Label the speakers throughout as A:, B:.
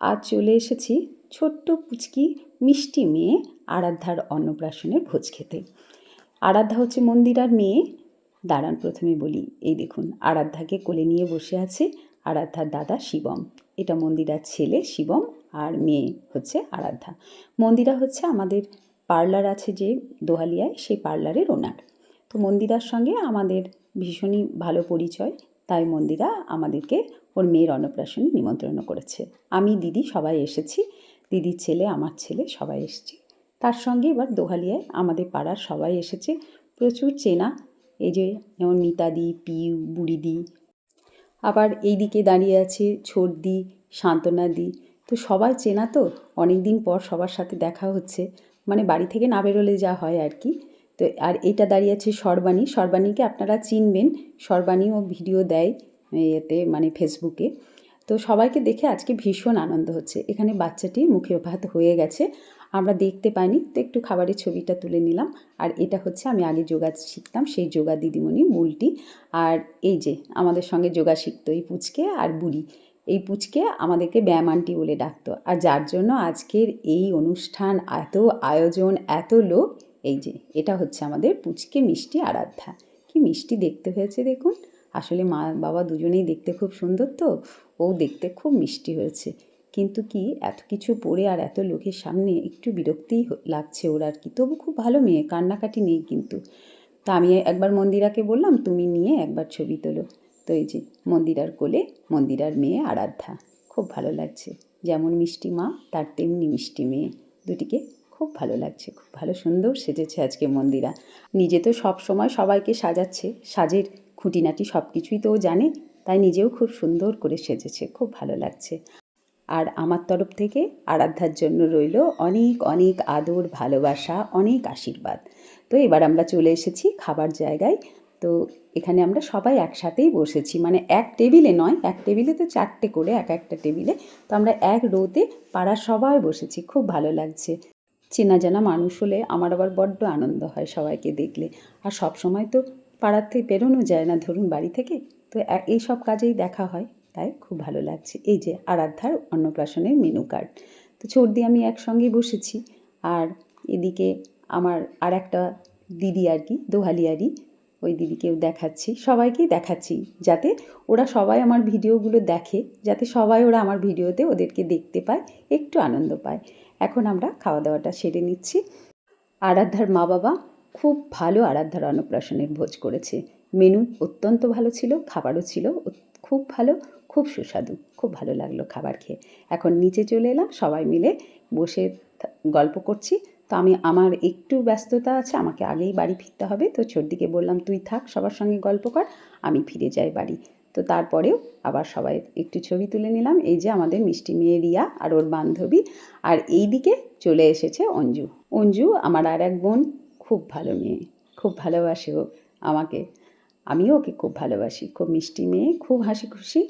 A: আজ চলে এসেছি ছোট্ট পুচকি মিষ্টি মেয়ে আরাধ্যার অন্নপ্রাশনের ভোজ খেতে। আরাধ্যা হচ্ছে মন্দিরার মেয়ে। দাঁড়ান প্রথমে বলি, এই দেখুন আরাধ্যাকে কোলে নিয়ে বসে আছে আরাধ্যার দাদা শিবম। এটা মন্দিরার ছেলে শিবম, আর মেয়ে হচ্ছে আরাধ্যা। মন্দিরা হচ্ছে আমাদের পার্লার আছে যে দোহালিয়ায়, সেই পার্লারের ওনার। তো মন্দিরার সঙ্গে আমাদের ভীষণই ভালো পরিচয়, তাই মন্দিরা আমাদেরকে ওর মেয়ের অন্নপ্রাশনে নিমন্ত্রণ করেছে। আমি, দিদি সবাই এসেছি, দিদির ছেলে, আমার ছেলে সবাই এসেছি। তার সঙ্গে এবার দোহালিয়ায় আমাদের পাড়ার সবাই এসেছে, প্রচুর চেনা। এই যে যেমন মিতাদি, পিউ, বুড়িদি, আবার এই দিকে দাঁড়িয়ে আছে ছোটদি, সান্ত্বনাদি। তো সবাই চেনা, তো অনেক দিন পর সবার সাথে দেখা হচ্ছে, মানে বাড়ি থেকে না বেরোলে যা হয় আর কি। তো আর এটা দাঁড়িয়ে আছে সর্বাণী। সর্বাণীকে আপনারা চিনবেন, সর্বাণীও ভিডিও দেয় এতে, মানে ফেসবুকে। তো সবাইকে দেখে আজকে ভীষণ আনন্দ হচ্ছে। এখানে বাচ্চাটি মুখে ভাত হয়ে গেছে, আমরা দেখতে পাইনি, তো একটু খাবারের ছবিটা তুলে নিলাম। আর এটা হচ্ছে আমি আগে যোগা শিখতাম সেই যোগা দিদিমণি বুলটি। আর এই যে আমাদের সঙ্গে যোগা শিখতো এই পুচকে আর বুড়ি। এই পুচকে আমাদেরকে ব্যায়াম আন্টি বলে ডাকতো। আর যার জন্য আজকের এই অনুষ্ঠান, এত আয়োজন, এত লোক, এই যে এটা হচ্ছে আমাদের পুচকে মিষ্টি আরাধ্যা। কি মিষ্টি দেখতে হয়েছে দেখুন। আসলে মা বাবা দুজনেই দেখতে খুব সুন্দর, তো ও দেখতে খুব মিষ্টি হয়েছে। কিন্তু কি এত কিছু পরে আর এত লোকের সামনে একটু বিরক্তিই লাগছে ওর আর কি। তবু খুব ভালো মেয়ে, কান্নাকাটি নেই কিন্তু। তা আমি একবার মন্দিরাকে বললাম তুমি নিয়ে একবার ছবি তোলো। তো এই যে মন্দিরার কোলে মন্দিরার মেয়ে আরাধ্যা, খুব ভালো লাগছে। যেমন মিষ্টি মা তার তেমনি মিষ্টি মেয়ে, দুটিকে খুব ভালো লাগছে। খুব ভালো সুন্দর সেজেছে আজকে মন্দিরা। নিজে তো সব সময় সবাইকে সাজাচ্ছে, সাজের খুঁটিনাটি সব কিছুই তো ও জানে, তাই নিজেও খুব সুন্দর করে সেজেছে, খুব ভালো লাগছে। আর আমার তরফ থেকে আরাধ্যার জন্য রইল অনেক অনেক আদর, ভালোবাসা, অনেক আশীর্বাদ। তো এবার আমরা চলে এসেছি খাবার জায়গায়। তো এখানে আমরা সবাই একসাথেই বসেছি, মানে এক টেবিলে নয়, এক টেবিলে তো 4টে করে, এক একটা টেবিলে। তো আমরা এক রোতে পাড়ার সবাই বসেছি, খুব ভালো লাগছে। চেনা জানা মানুষ হলে আমার আবার বড্ড আনন্দ হয় সবাইকে দেখলে। আর সব সময় তো পাড়ার থেকে বেরোনো যায় না, ধরুন বাড়ি থেকে, তো এই সব কাজেই দেখা হয়, তাই খুব ভালো লাগছে। এই যে আরাধ্যার অন্নপ্রাশনের মেনু কার্ড। তো ছোটদি আমি একসঙ্গেই বসেছি, আর এদিকে আমার আর একটা দিদি আর কি, দোহালিয়ারি, ওই দিদিকেও দেখাচ্ছি, সবাইকেই দেখাচ্ছি, যাতে ওরা সবাই আমার ভিডিওগুলো দেখে, যাতে সবাই ওরা আমার ভিডিওতে ওদেরকে দেখতে পায়, একটু আনন্দ পায়। এখন আমরা খাওয়া দাওয়াটা সেরে নিচ্ছি। আরাধ্যার মা বাবা খুব ভালো আরাধ্যার অন্নপ্রাশনের ভোজ করেছে। মেনু অত্যন্ত ভালো ছিল, খাবারও ছিল খুব ভালো, খুব সুস্বাদু, খুব ভালো লাগলো খাবার খেয়ে। এখন নিচে চলে এলাম, সবাই মিলে বসে গল্প করছি। তো আমার একটু ব্যস্ততা আছে, আমাকে আগেই বাড়ি ফিরতে হবে। তো ছোটদিকে বললাম তুই থাক, সবার সঙ্গে গল্প কর, আমি ফিরে যাই বাড়ি। তো তারপরেও আবার সবাই একটু ছবি তুলে নিলাম। এই যে আমাদের মিষ্টি মেয়ে রিয়া আর ওর বান্ধবী। আর এই দিকে চলে এসেছে অঞ্জু। অঞ্জু আমার আর এক বোন, খুব ভালো মেয়ে, খুব ভালোবাসে ও আমাকে, আমিও ওকে খুব ভালোবাসি। খুব মিষ্টি মেয়ে, খুব হাসি খুশি।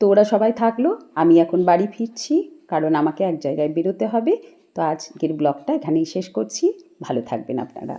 A: তো ওরা সবাই থাকলো, আমি এখন বাড়ি ফিরছি, কারণ আমাকে এক জায়গায় বেরোতে হবে। তো আজকের ব্লগটা এখানেই শেষ করছি। ভালো থাকবেন আপনারা।